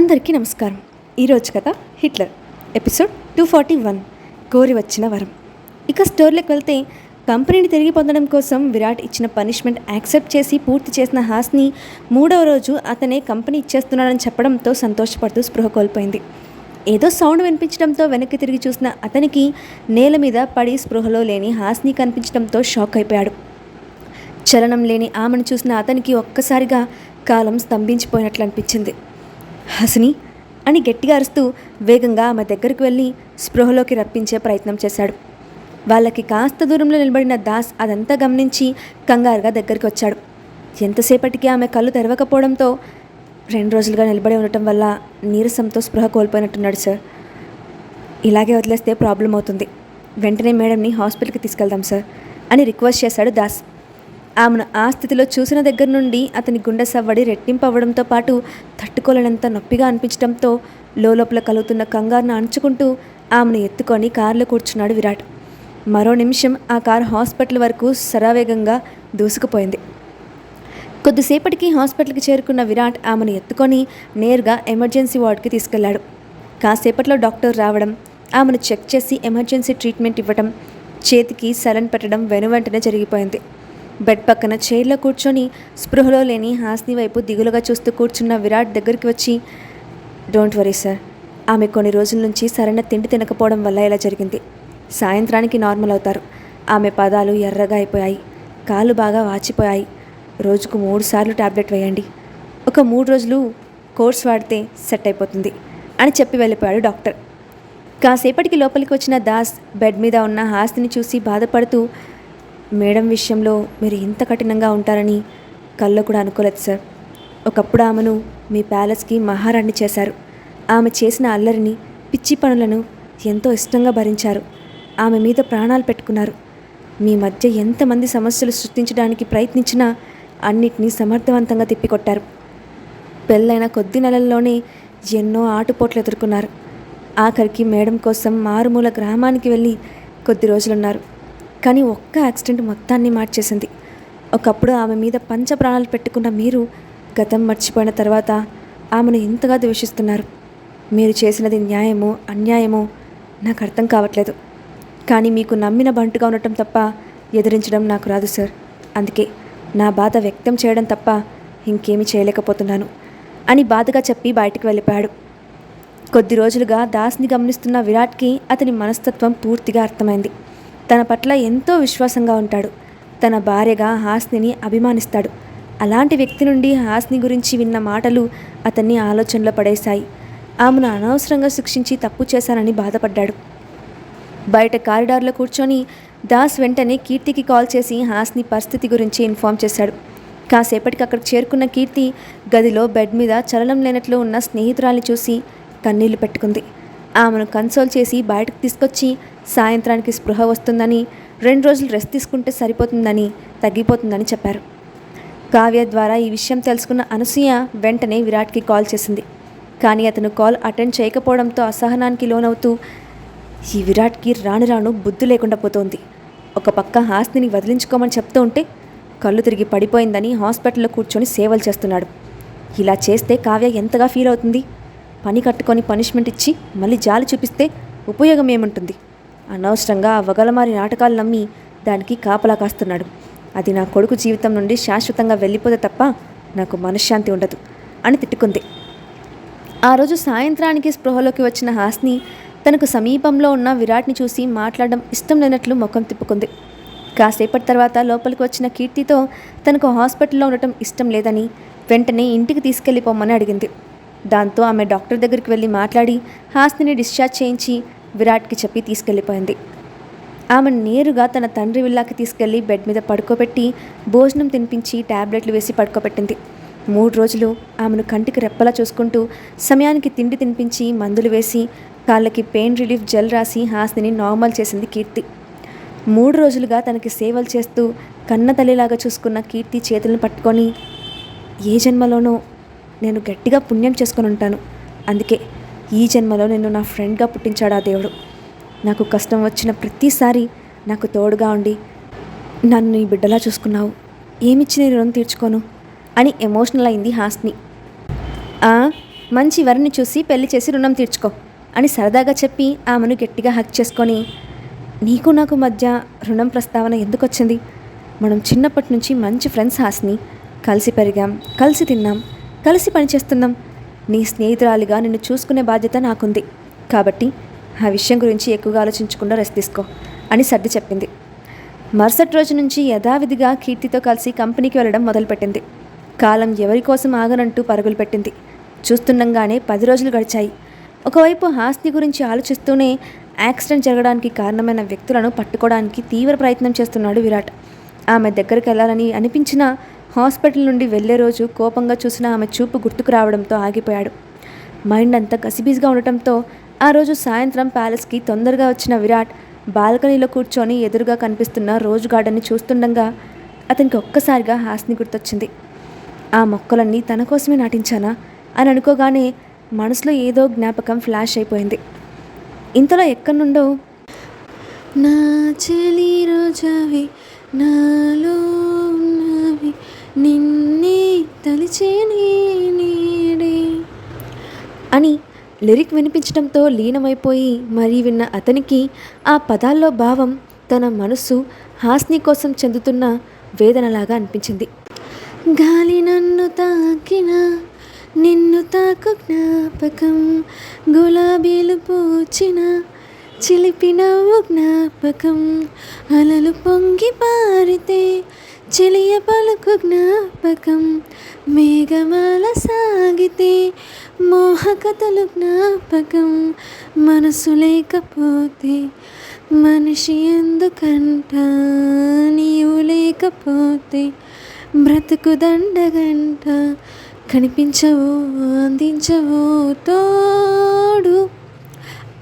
అందరికీ నమస్కారం. ఈరోజు కథ హిట్లర్ ఎపిసోడ్ 241 కోరి వచ్చిన వరం. ఇక స్టోరీలోకి వెళ్తే కంపెనీని తిరిగి పొందడం కోసం విరాట్ ఇచ్చిన పనిష్మెంట్ యాక్సెప్ట్ చేసి పూర్తి చేసిన హాస్ని మూడవ రోజు అతనే కంపెనీ ఇచ్చేస్తున్నాడని చెప్పడంతో సంతోషపడుతూ స్పృహ కోల్పోయింది. ఏదో సౌండ్ వినిపించడంతో వెనక్కి తిరిగి చూసిన అతనికి నేల మీద పడి స్పృహలో లేని హాస్ని కనిపించడంతో షాక్ అయిపోయాడు. చలనం లేని ఆమెను చూసిన అతనికి ఒక్కసారిగా కాలం స్తంభించిపోయినట్లు అనిపించింది. హసిని అని గట్టిగా అరుస్తూ వేగంగా ఆమె దగ్గరికి వెళ్ళి స్పృహలోకి రప్పించే ప్రయత్నం చేశాడు. వాళ్ళకి కాస్త దూరంలో నిలబడిన దాస్ అదంతా గమనించి కంగారుగా దగ్గరికి వచ్చాడు. ఎంతసేపటికి ఆమె కళ్ళు తెరవకపోవడంతో 2 రోజులుగా నిలబడి ఉండటం వల్ల నీరసంతో స్పృహ కోల్పోయినట్టున్నాడు సార్. ఇలాగే వదిలేస్తే ప్రాబ్లం అవుతుంది. వెంటనే మేడంని హాస్పిటల్కి తీసుకెళ్దాం సార్ అని రిక్వెస్ట్ చేశాడు దాస్. ఆమెను ఆ స్థితిలో చూసిన దగ్గర నుండి అతని గుండె సవ్వడి రెట్టింపు అవ్వడంతో పాటు తట్టుకోలేనంత నొప్పిగా అనిపించడంతో లోపల కలుగుతున్న కంగారును అణుచుకుంటూ ఆమెను ఎత్తుకొని కారులో కూర్చున్నాడు విరాట్. మరో నిమిషం ఆ కారు హాస్పిటల్ వరకు శరవేగంగా దూసుకుపోయింది. కొద్దిసేపటికి హాస్పిటల్కి చేరుకున్న విరాట్ ఆమెను ఎత్తుకొని నేరుగా ఎమర్జెన్సీ వార్డుకి తీసుకెళ్లాడు. కాసేపట్లో డాక్టర్ రావడం, ఆమెను చెక్ చేసి ఎమర్జెన్సీ ట్రీట్మెంట్ ఇవ్వడం, చేతికి సలన్ పెట్టడం వెనువెంటనే జరిగిపోయింది. బెడ్ పక్కన చైర్లో కూర్చొని స్పృహలో లేని హాస్ని వైపు దిగులుగా చూస్తూ కూర్చున్న విరాట్ దగ్గరికి వచ్చి, డోంట్ వరీ సార్, ఆమె కొన్ని రోజుల నుంచి సరైన తిండి తినకపోవడం వల్ల ఇలా జరిగింది. సాయంత్రానికి నార్మల్ అవుతారు. ఆమె పాదాలు ఎర్రగా అయిపోయాయి, కాళ్ళు బాగా వాచిపోయాయి. రోజుకు 3 సార్లు టాబ్లెట్ వేయండి. ఒక 3 రోజులు కోర్స్ వాడితే సెట్ అయిపోతుంది అని చెప్పి వెళ్ళిపోయాడు డాక్టర్. కాసేపటికి లోపలికి వచ్చిన దాస్ బెడ్ మీద ఉన్న హాస్ని చూసి బాధపడుతూ, మేడం విషయంలో మీరు ఇంత కఠినంగా ఉంటారని కల్లో కూడా అనుకోలేదు సార్. ఒకప్పుడు ఆమెను మీ ప్యాలెస్కి మహారాణి చేశారు. ఆమె చేసిన అల్లరిని, పిచ్చి పనులను ఎంతో ఇష్టంగా భరించారు. ఆమె మీద ప్రాణాలు పెట్టుకున్నారు. మీ మధ్య ఎంతమంది సమస్యలు సృష్టించడానికి ప్రయత్నించినా అన్నిటినీ సమర్థవంతంగా తిప్పికొట్టారు. పెళ్ళైన కొద్ది నెలల్లోనే ఎన్నో ఆటుపోట్లు ఎదుర్కొన్నారు. ఆఖరికి మేడం కోసం మారుమూల గ్రామానికి వెళ్ళి కొద్ది రోజులున్నారు. కానీ ఒక్క యాక్సిడెంట్ మొత్తాన్ని మార్చేసింది. ఒకప్పుడు ఆమె మీద పంచ ప్రాణాలు పెట్టుకున్న మీరు గతం మర్చిపోయిన తర్వాత ఆమెను ఇంతగా ద్వేషిస్తున్నారు. మీరు చేసినది న్యాయమో అన్యాయమో నాకు అర్థం కావట్లేదు. కానీ మీకు నమ్మిన బంటుగా ఉండటం తప్ప ఎదిరించడం నాకు రాదు సార్. అందుకే నా బాధ వ్యక్తం చేయడం తప్ప ఇంకేమీ చేయలేకపోతున్నాను అని బాధగా చెప్పి బయటికి వెళ్ళిపోయాడు. కొద్ది రోజులుగా దాస్ని గమనిస్తున్న విరాట్కి అతని మనస్తత్వం పూర్తిగా అర్థమైంది. తన పట్ల ఎంతో విశ్వాసంగా ఉంటాడు. తన భార్యగా హాస్నిని అభిమానిస్తాడు. అలాంటి వ్యక్తి నుండి హాస్ని గురించి విన్న మాటలు అతన్ని ఆలోచనలో పడేశాయి. ఆమెను అనవసరంగా శిక్షించి తప్పు చేశానని బాధపడ్డాడు. బయట కారిడార్లో కూర్చొని దాస్ వెంటనే కీర్తికి కాల్ చేసి హాస్ని పరిస్థితి గురించి ఇన్ఫామ్ చేశాడు. కాసేపటికి అక్కడికి చేరుకున్న కీర్తి గదిలో బెడ్ మీద చలనం లేనట్లు ఉన్న స్నేహితురాల్ని చూసి కన్నీళ్లు పెట్టుకుంది. ఆమెను కన్సోల్ చేసి బయటకు తీసుకొచ్చి సాయంత్రానికి స్పృహ వస్తుందని, 2 రోజులు రెస్ట్ తీసుకుంటే సరిపోతుందని, తగ్గిపోతుందని చెప్పారు. కావ్య ద్వారా ఈ విషయం తెలుసుకున్న అనసూయ వెంటనే విరాట్కి కాల్ చేసింది. కానీ అతను కాల్ అటెండ్ చేయకపోవడంతో అసహనానికి లోనవుతూ, ఈ విరాట్కి రాను రాను బుద్ధి లేకుండా పోతోంది. ఒక పక్క హాస్నిని వదిలించుకోమని చెప్తూ ఉంటే కళ్ళు తిరిగి పడిపోయిందని హాస్పిటల్లో కూర్చొని సేవలు చేస్తున్నాడు. ఇలా చేస్తే కావ్య ఎంతగా ఫీల్ అవుతుంది? పని కట్టుకొని పనిష్మెంట్ ఇచ్చి మళ్ళీ జాలి చూపిస్తే ఉపయోగం ఏముంటుంది? అనవసరంగా ఆ వగలమారి నాటకాలు నమ్మి దానికి కాపలా కాస్తున్నాడు. అది నా కొడుకు జీవితం నుండి శాశ్వతంగా వెళ్ళిపోతే తప్ప నాకు మనశ్శాంతి ఉండదు అని తిట్టుకుంది. ఆ రోజు సాయంత్రానికి స్పృహలోకి వచ్చిన హాస్ని తనకు సమీపంలో ఉన్న విరాట్ని చూసి మాట్లాడడం ఇష్టం లేనట్లు ముఖం తిప్పుకుంది. కాసేపటి తర్వాత లోపలికి వచ్చిన కీర్తితో తనకు హాస్పిటల్లో ఉండటం ఇష్టం లేదని వెంటనే ఇంటికి తీసుకెళ్ళిపోమని అడిగింది. దాంతో ఆమె డాక్టర్ దగ్గరికి వెళ్ళి మాట్లాడి హాస్నిని డిశ్చార్జ్ చేయించి విరాట్కి చెప్పి తీసుకెళ్ళిపోయింది. ఆమె నేరుగా తన తండ్రి విల్లాకి తీసుకెళ్లి బెడ్ మీద పడుకోబెట్టి భోజనం తినిపించి ట్యాబ్లెట్లు వేసి పడుకోబెట్టింది. 3 రోజులు ఆమెను కంటికి రెప్పలా చూసుకుంటూ సమయానికి తిండి తినిపించి మందులు వేసి కాళ్ళకి పెయిన్ రిలీఫ్ జెల్ రాసి హాస్నిని నార్మల్ చేసింది కీర్తి. 3 రోజులుగా తనకి సేవలు చేస్తూ కన్న తల్లిలాగా చూసుకున్న కీర్తి చేతులను పట్టుకొని, ఏ జన్మలోనో నేను గట్టిగా పుణ్యం చేసుకొని ఉంటాను. అందుకే ఈ జన్మలో నిన్ను నా ఫ్రెండ్గా పుట్టించాడు ఆ దేవుడు. నాకు కష్టం వచ్చిన ప్రతిసారి నాకు తోడుగా ఉండి నన్ను నీ బిడ్డలా చూసుకున్నావు. ఏమిచ్చి నీ రుణం తీర్చుకోను అని ఎమోషనల్ అయింది హాస్ని. మంచి వరిని చూసి పెళ్లి చేసి రుణం తీర్చుకో అని సరదాగా చెప్పి ఆమెను గట్టిగా హక్ చేసుకొని, నీకు నాకు మధ్య రుణం ప్రస్తావన ఎందుకు వచ్చింది? మనం చిన్నప్పటి నుంచి మంచి ఫ్రెండ్స్ హాస్ని. కలిసి పెరిగాం, కలిసి తిన్నాం, కలిసి పనిచేస్తున్నాం. నీ స్నేహితురాలిగా నిన్ను చూసుకునే బాధ్యత నాకుంది. కాబట్టి ఆ విషయం గురించి ఎక్కువగా ఆలోచించకుండా రెస్ట్ తీసుకో అని సర్ది చెప్పింది. మరుసటి రోజు నుంచి యథావిధిగా కీర్తితో కలిసి కంపెనీకి వెళ్ళడం మొదలుపెట్టింది. కాలం ఎవరి కోసం ఆగనంటూ పరుగులు పెట్టింది. చూస్తుండగానే 10 రోజులు గడిచాయి. ఒకవైపు హాస్ని గురించి ఆలోచిస్తూనే యాక్సిడెంట్ జరగడానికి కారణమైన వ్యక్తులను పట్టుకోవడానికి తీవ్ర ప్రయత్నం చేస్తున్నాడు విరాట్. ఆమె దగ్గరికి వెళ్ళాలని అనిపించినా హాస్పిటల్ నుండి వెళ్లే రోజు కోపంగా చూసిన ఆమె చూపు గుర్తుకు రావడంతో ఆగిపోయాడు. మైండ్ అంతా కసిబిసిగా ఉండటంతో ఆ రోజు సాయంత్రం ప్యాలెస్కి తొందరగా వచ్చిన విరాట్ బాల్కనీలో కూర్చొని ఎదురుగా కనిపిస్తున్న రోజ్ గార్డెన్ని చూస్తుండగా అతనికి ఒక్కసారిగా హాస్ని గుర్తొచ్చింది. ఆ మొక్కలన్నీ తన కోసమే నాటించానా అని అనుకోగానే మనసులో ఏదో జ్ఞాపకం ఫ్లాష్ అయిపోయింది. ఇంతలో ఎక్కడి నుండో, నా చెలి రోజావి నాలో ఉన్నవి నిన్నే తలిచే నీడే అని లిరిక్ వినిపించడంతో లీనమైపోయి మరీ విన్న అతనికి ఆ పదాల్లో భావం తన మనసు హాస్ని కోసం చెందుతున్న వేదనలాగా అనిపించింది. గాలి నన్ను తాకిన నిన్ను తాకు జ్ఞాపకం, గులాబీలు పూచిన చిలిపి నవ్వు జ్ఞాపకం, అలలు పొంగి పారితే చెలియ పలుకు జ్ఞాపకం, మేఘమాల సాగితే మోహకథలు జ్ఞాపకం, మనసు లేకపోతే మనిషి ఎందుకంట, నీవు లేకపోతే బ్రతుకు దండగంట, కనిపించవు అందించవు తోడు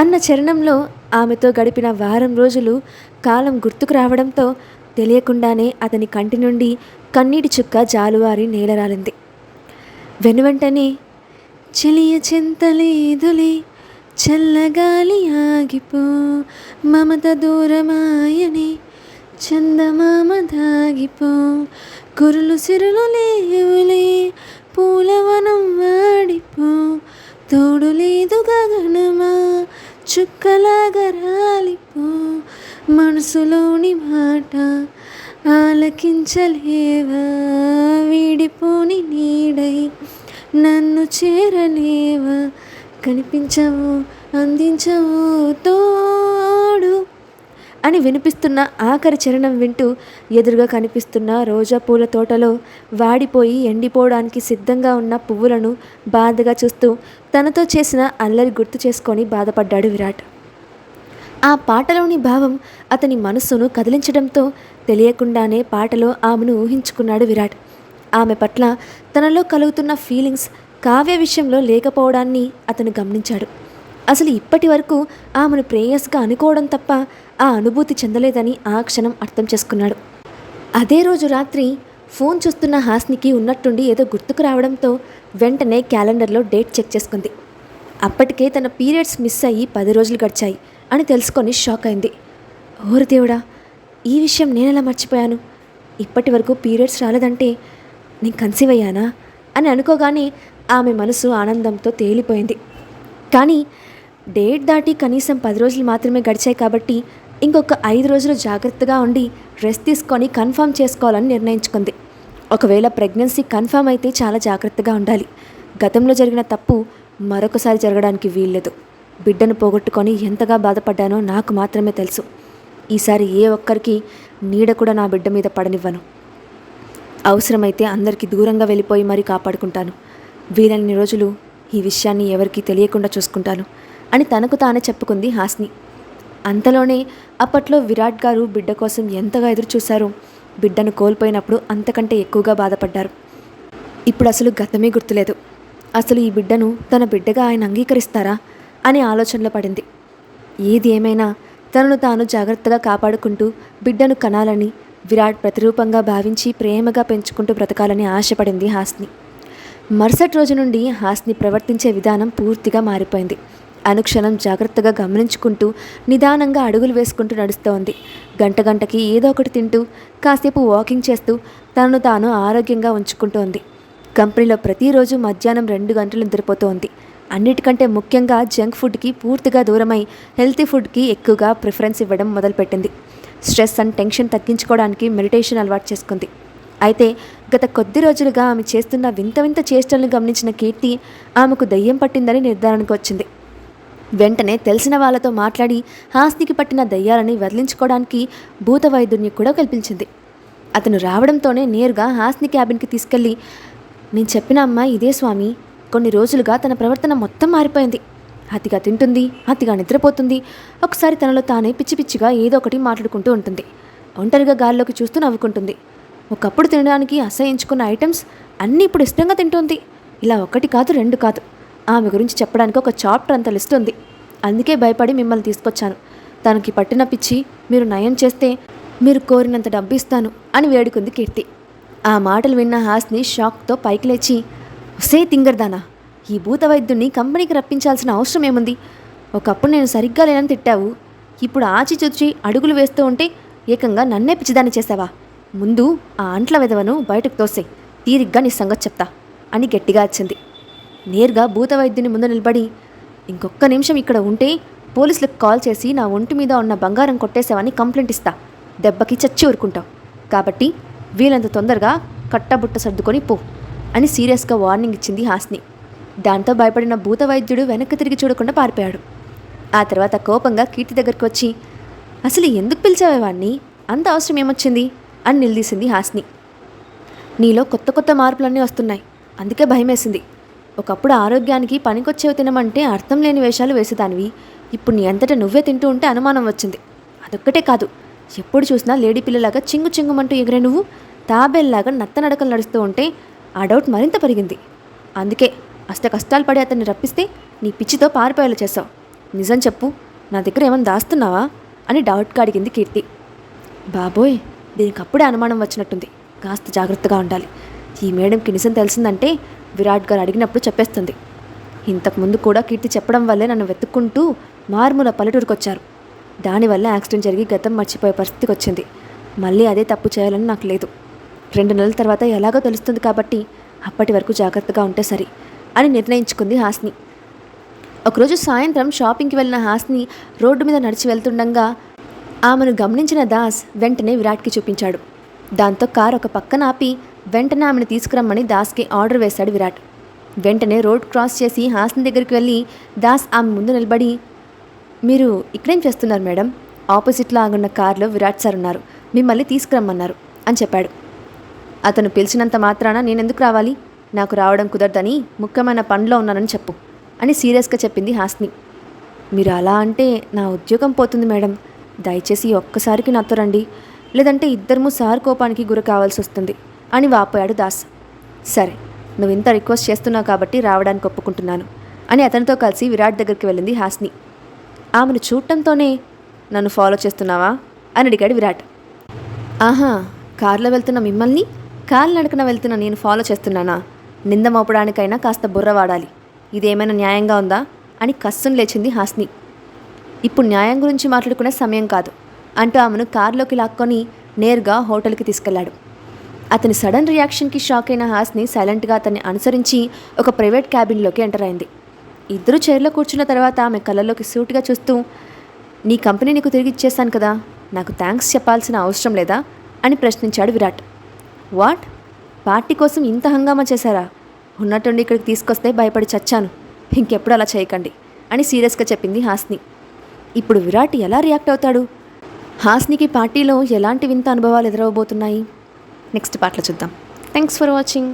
అన్న చరణంలో ఆమెతో గడిపిన వారం రోజులు కాలం గుర్తుకు రావడంతో తెలియకుండానే అతని కంటి నుండి కన్నీటి చుక్క జాలువారి నేలరాలింది. వెనువెంటనే చెలియ చింతలేదులే చల్లగాలి ఆగిపో, మమత దూరమాయనే చందమామ దాగిపో, కురులు సిరులు లేవులే పూలవనం వాడిపో, తోడు లేదు గగనమా చుక్కలాగా రాలిపో, మనసులోని మాట ఆలకించలేవా, వీడిపోని నీడై నన్ను చేరలేవా, కనిపించవు అందించవు తోడు అని వినిపిస్తున్న ఆఖరి చరణం వింటూ ఎదురుగా కనిపిస్తున్న రోజా పూల తోటలో వాడిపోయి ఎండిపోవడానికి సిద్ధంగా ఉన్న పువ్వులను బాధగా చూస్తూ తనతో చేసిన అల్లరి గుర్తు చేసుకొని బాధపడ్డాడు విరాట్. ఆ పాటలోని భావం అతని మనస్సును కదిలించడంతో తెలియకుండానే పాటలో ఆమెను ఊహించుకున్నాడు విరాట్. ఆమె పట్ల తనలో కలుగుతున్న ఫీలింగ్స్ కావ్య విషయంలో లేకపోవడాన్ని అతను గమనించాడు. అసలు ఇప్పటి వరకు ఆమెను ప్రేయస్గా అనుకోవడం తప్ప ఆ అనుభూతి చెందలేదని ఆ క్షణం అర్థం చేసుకున్నాడు. అదే రోజు రాత్రి ఫోన్ చూస్తున్న హాస్నికి ఉన్నట్టుండి ఏదో గుర్తుకు రావడంతో వెంటనే క్యాలెండర్లో డేట్ చెక్ చేసుకుంది. అప్పటికే తన పీరియడ్స్ మిస్ అయ్యి 10 రోజులు గడిచాయి అని తెలుసుకొని షాక్ అయింది. ఓరి దేవుడా, ఈ విషయం నేనెలా మర్చిపోయాను? ఇప్పటి వరకు పీరియడ్స్ రాలేదంటే నేను కన్సీవ్ అయ్యానా అని అనుకోగానే ఆమె మనసు ఆనందంతో తేలిపోయింది. కానీ డేట్ దాటి కనీసం 10 రోజులు మాత్రమే గడిచాయి కాబట్టి ఇంకొక 5 రోజులు జాగ్రత్తగా ఉండి రెస్ట్ తీసుకొని కన్ఫర్మ్ చేసుకోవాలని నిర్ణయించుకుంది. ఒకవేళ ప్రెగ్నెన్సీ కన్ఫర్మ్ అయితే చాలా జాగ్రత్తగా ఉండాలి. గతంలో జరిగిన తప్పు మరొకసారి జరగడానికి వీల్లేదు. బిడ్డను పోగొట్టుకొని ఎంతగా బాధపడ్డానో నాకు మాత్రమే తెలుసు. ఈసారి ఏ ఒక్కరికి నీడ కూడా నా బిడ్డ మీద పడనివ్వను. అవసరమైతే అందరికీ దూరంగా వెళ్ళిపోయి మరీ కాపాడుకుంటాను. వీలన్ని రోజులు ఈ విషయాన్ని ఎవరికీ తెలియకుండా చూసుకుంటాను అని తనకు తానే చెప్పుకుంది హాస్ని. అంతలోనే అప్పట్లో విరాట్ గారు బిడ్డ కోసం ఎంతగా ఎదురు చూశారో, బిడ్డను కోల్పోయినప్పుడు అంతకంటే ఎక్కువగా బాధపడ్డారు. ఇప్పుడు అసలు గతమే గుర్తులేదు. అసలు ఈ బిడ్డను తన బిడ్డగా ఆయన అంగీకరిస్తారా అనే ఆలోచనలో పడింది. ఏది ఏమైనా తనను తాను జాగ్రత్తగా కాపాడుకుంటూ బిడ్డను కనాలని, విరాట్ ప్రతిరూపంగా భావించి ప్రేమగా పెంచుకుంటూ బ్రతకాలని ఆశపడింది హాస్ని. మరుసటి రోజు నుండి హాస్ని ప్రవర్తించే విధానం పూర్తిగా మారిపోయింది. అనుక్షణం జాగ్రత్తగా గమనించుకుంటూ నిదానంగా అడుగులు వేసుకుంటూ నడుస్తోంది. గంటకి ఏదో ఒకటి తింటూ కాసేపు వాకింగ్ చేస్తూ తనను తాను ఆరోగ్యంగా ఉంచుకుంటోంది. కంపెనీలో ప్రతిరోజు మధ్యాహ్నం 2 గంటలు నిద్రపోతూ ఉంది. అన్నిటికంటే ముఖ్యంగా జంక్ ఫుడ్కి పూర్తిగా దూరమై హెల్తీ ఫుడ్కి ఎక్కువగా ప్రిఫరెన్స్ ఇవ్వడం మొదలుపెట్టింది. స్ట్రెస్ అండ్ టెన్షన్ తగ్గించుకోవడానికి మెడిటేషన్ అలవాటు చేసుకుంది. అయితే గత కొద్ది రోజులుగా ఆమె చేస్తున్న వింత వింత చేష్టలను గమనించిన కీర్తి ఆమెకు దయ్యం పట్టిందని నిర్ధారణకు వచ్చింది. వెంటనే తెలిసిన వాళ్ళతో మాట్లాడి హాస్నికి పట్టిన దయ్యాలని వదిలించుకోవడానికి భూత వైద్యుడిని కూడా కల్పించింది. అతను రావడంతోనే నేరుగా హాస్ని క్యాబిన్కి తీసుకెళ్ళి, నేను చెప్పిన అమ్మాయి ఇదే స్వామి, కొన్ని రోజులుగా తన ప్రవర్తన మొత్తం మారిపోయింది. అతిగా తింటుంది, అతిగా నిద్రపోతుంది, ఒకసారి తనలో తానే పిచ్చి పిచ్చిగా ఏదో ఒకటి మాట్లాడుకుంటూ ఉంటుంది. ఒంటరిగా గాల్లోకి చూస్తూ నవ్వుకుంటుంది. ఒకప్పుడు తినడానికి అసహించుకున్న ఐటమ్స్ అన్నీ ఇప్పుడు ఇష్టంగా తింటుంది. ఇలా 1 కాదు 2 కాదు. ఆమె గురించి చెప్పడానికి ఒక చాప్టర్ అంత లిస్ట్ ఉంది. అందుకే భయపడి మిమ్మల్ని తీసుకొచ్చాను. తనకి పట్టిన పిచ్చి మీరు నయం చేస్తే మీరు కోరినంత డబ్బు ఇస్తాను అని వేడుకుంది కీర్తి. ఆ మాటలు విన్న హాస్ని షాక్తో పైకి లేచి, ఒసే తింగర్దానా, ఈ భూత వైద్యుడిని కంపెనీకి రప్పించాల్సిన అవసరం ఏముంది? ఒకప్పుడు నేను సరిగ్గా లేనని తిట్టావు, ఇప్పుడు ఆచిచూచి అడుగులు వేస్తూ ఉంటే ఏకంగా నన్నే పిచ్చిదాన్ని చేసావా? ముందు ఆ అంట్ల వెధవను బయటకు తోసే, తీరిగ్గా నీ సంగతి చెప్తా అని గట్టిగా వచ్చింది. నేరుగా భూత వైద్యుని ముందు నిలబడి, ఇంకొక్క నిమిషం ఇక్కడ ఉంటే పోలీసులకు కాల్ చేసి నా ఒంటి మీద ఉన్న బంగారం కొట్టేసావని కంప్లైంట్ ఇస్తా. దెబ్బకి చచ్చి ఊరుకుంటావు. కాబట్టి వీలంత తొందరగా కట్టబుట్ట సర్దుకొని పో అని సీరియస్గా వార్నింగ్ ఇచ్చింది హాస్ని. దాంతో భయపడిన భూత వైద్యుడు వెనక్కి తిరిగి చూడకుండా పారిపోయాడు. ఆ తర్వాత కోపంగా కీర్తి దగ్గరికి వచ్చి, అసలు ఎందుకు పిలిచావే వాణ్ణి? అంత అవసరం ఏమొచ్చింది అని నిలదీసింది హాస్ని. నీలో కొత్త కొత్త మార్పులన్నీ వస్తున్నాయి, అందుకే భయమేసింది. ఒకప్పుడు ఆరోగ్యానికి పనికొచ్చేవి తినమంటే అర్థం లేని వేషాలు వేసేదానివి. ఇప్పుడు నీ అంతటా నువ్వే తింటూ ఉంటే అనుమానం వచ్చింది. అదొక్కటే కాదు, ఎప్పుడు చూసినా లేడీ పిల్లలాగా చింగు చింగుమంటూ ఎగిరే నువ్వు తాబేల్లాగా నత్తనడకలు నడుస్తూ ఉంటే ఆ డౌట్ మరింత పెరిగింది. అందుకే అష్ట కష్టాలు పడి అతన్ని రప్పిస్తే నీ పిచ్చితో పారిపోయేలా చేసావు. నిజం చెప్పు, నా దగ్గర ఏమైనా దాస్తున్నావా అని డౌట్గా అడిగింది కీర్తి. బాబోయ్, దీనికి అప్పుడే అనుమానం వచ్చినట్టుంది. కాస్త జాగ్రత్తగా ఉండాలి. ఈ మేడంకి నిజం తెలిసిందంటే విరాట్ గారు అడిగినప్పుడు చెప్పేస్తుంది. ఇంతకుముందు కూడా కీర్తి చెప్పడం వల్లే నన్ను వెతుక్కుంటూ మారుమూల పల్లెటూరుకు వచ్చారు. దానివల్ల యాక్సిడెంట్ జరిగి గతం మర్చిపోయే పరిస్థితికి వచ్చింది. మళ్ళీ అదే తప్పు చేయాలని నాకు లేదు. 2 నెలల తర్వాత ఎలాగో తెలుస్తుంది కాబట్టి అప్పటి వరకు జాగ్రత్తగా ఉంటే సరి అని నిర్ణయించుకుంది హాస్ని. ఒకరోజు సాయంత్రం షాపింగ్కి వెళ్ళిన హాస్ని రోడ్డు మీద నడిచి వెళ్తుండగా ఆమెను గమనించిన దాస్ వెంటనే విరాట్కి చూపించాడు. దాంతో కారు ఒక పక్కన ఆపి వెంటనే ఆమెను తీసుకురమ్మని దాస్కి ఆర్డర్ వేశాడు విరాట్. వెంటనే రోడ్ క్రాస్ చేసి హాస్ని దగ్గరికి వెళ్ళి దాస్ ఆమె ముందు నిలబడి, మీరు ఇక్కడేం చేస్తున్నారు మేడం? ఆపోజిట్లో ఆగున్న కారులో విరాట్ సార్ ఉన్నారు, మిమ్మల్ని తీసుకురమ్మన్నారు అని చెప్పాడు. అతను పిలిచినంత మాత్రాన నేనెందుకు రావాలి? నాకు రావడం కుదరదని ముఖ్యమైన పనిలో ఉన్నానని చెప్పు అని సీరియస్గా చెప్పింది హాస్ని. మీరు అలా అంటే నా ఉద్యోగం పోతుంది మేడం. దయచేసి ఒక్కసారికి నాతో రండి, లేదంటే ఇద్దరము సార్ కోపానికి గురి కావాల్సి వస్తుంది అని వాపోయాడు దాస్. సరే, నువ్వు ఇంత రిక్వెస్ట్ చేస్తున్నావు కాబట్టి రావడానికి ఒప్పుకుంటున్నాను అని అతనితో కలిసి విరాట్ దగ్గరికి వెళ్ళింది హాస్ని. ఆమెను చూడటంతోనే, నన్ను ఫాలో చేస్తున్నావా అని అడిగాడు విరాట్. ఆహా, కారులో వెళ్తున్న మిమ్మల్ని కాలు నడకన వెళ్తున్న నేను ఫాలో చేస్తున్నానా? నింద మోపడానికైనా కాస్త బుర్ర వాడాలి. ఇదేమైనా న్యాయంగా ఉందా అని కస్సును లేచింది హాస్ని. ఇప్పుడు న్యాయం గురించి మాట్లాడుకునే సమయం కాదు అంటూ ఆమెను కారులోకి లాక్కొని నేరుగా హోటల్కి తీసుకెళ్లాడు. అతని సడన్ రియాక్షన్కి షాక్ అయిన హాస్ని సైలెంట్గా అతన్ని అనుసరించి ఒక ప్రైవేట్ క్యాబిన్లోకి ఎంటర్ అయింది. ఇద్దరు చైర్లో కూర్చున్న తర్వాత ఆమె కళ్ళలోకి సూటిగా చూస్తూ, నీ కంపెనీ నీకు తిరిగి ఇచ్చేశాను కదా, నాకు థ్యాంక్స్ చెప్పాల్సిన అవసరం లేదా అని ప్రశ్నించాడు విరాట్. వాట్? పార్టీ కోసం ఇంత హంగామా చేశారా? ఉన్నట్టుండి ఇక్కడికి తీసుకొస్తే భయపడి చచ్చాను. ఇంకెప్పుడు అలా చేయకండి అని సీరియస్గా చెప్పింది హాస్ని. ఇప్పుడు విరాట్ ఎలా రియాక్ట్ అవుతాడు? హాస్నికి పార్టీలో ఎలాంటి వింత అనుభవాలు ఎదురవబోతున్నాయి? నెక్స్ట్ పార్ట్లో చూద్దాం. Thanks for watching.